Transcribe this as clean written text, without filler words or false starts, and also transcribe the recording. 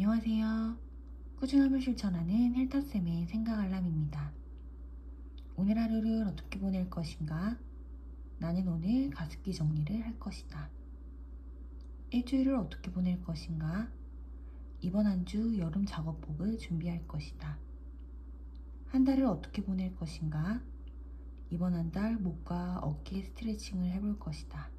안녕하세요. 꾸준함을 실천하는 헬타쌤의 생각 알람입니다. 오늘 하루를 어떻게 보낼 것인가? 나는 오늘 가습기 정리를 할 것이다. 일주일을 어떻게 보낼 것인가? 이번 한 주 여름 작업복을 준비할 것이다. 한 달을 어떻게 보낼 것인가? 이번 한 달 목과 어깨 스트레칭을 해볼 것이다.